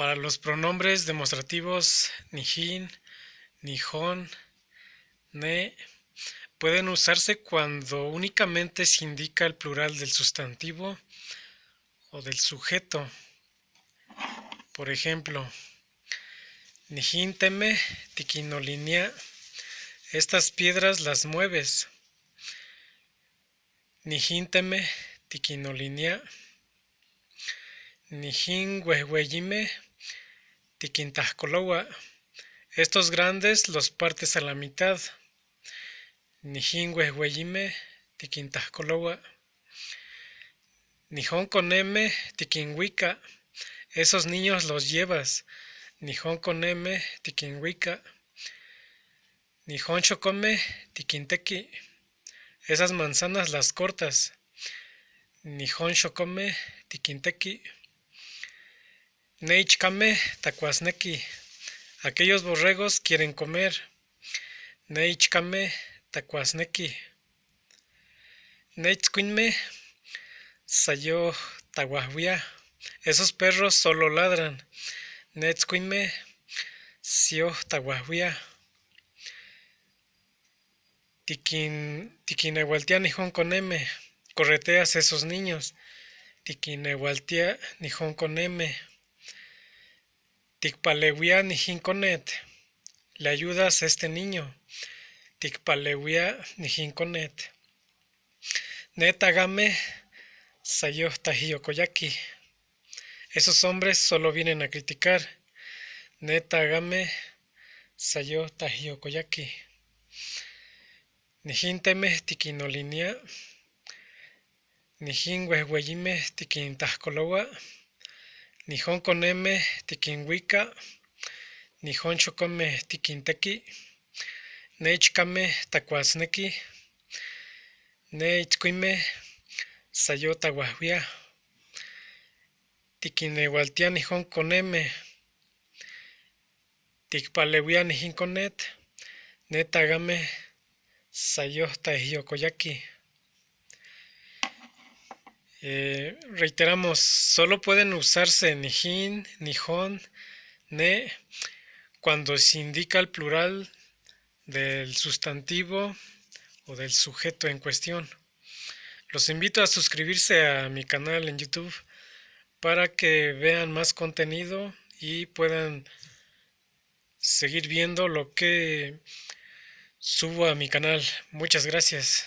Para los pronombres demostrativos nijin, nihon, ne, pueden usarse cuando únicamente se indica el plural del sustantivo o del sujeto. Por ejemplo, nijin teme tikinolinia, estas piedras las mueves. Nijin teme tikinolinia, nijin huehueyime tikintajkolowa, estos grandes los partes a la mitad. Nijin huehueyime tikintajkolowa, nijón koneme tikinhuika, esos niños los llevas. Nijón koneme tikinhuika, nijón xokome tikinteki, esas manzanas las cortas. Nijón xokome tikinteki, neichkame takuasneki, aquellos borregos quieren comer. Neichkame takuasneki, neitzkuinme sayo taguahuia, esos perros solo ladran. Neitzkuinme sio taguahuia, tikinehualtia nijón koneme, correteas esos niños. Tikinehualtia nijón koneme, tikpaleuia nijin konet, le ayudas a este niño. Tikpaleuia nijin konet, netagame sayo tajiyokoyaki, esos hombres solo vienen a criticar. Netagame sayo tajiyokoyaki, nijin teme tikinolinia, nijin huehueyime tikintajkolowa, nijón koneme tikinhuika, nijón xokome tikinteki, neichkame takuasneki, neitzkuinme sayo taguahuia, tikinehualtia nijón koneme, tikpaleuia nijin konet, netagame sayo tajiyokoyaki. Reiteramos, solo pueden usarse nijin, nijón, ne, cuando se indica el plural del sustantivo o del sujeto en cuestión. Los invito a suscribirse a mi canal en YouTube para que vean más contenido y puedan seguir viendo lo que subo a mi canal. Muchas gracias.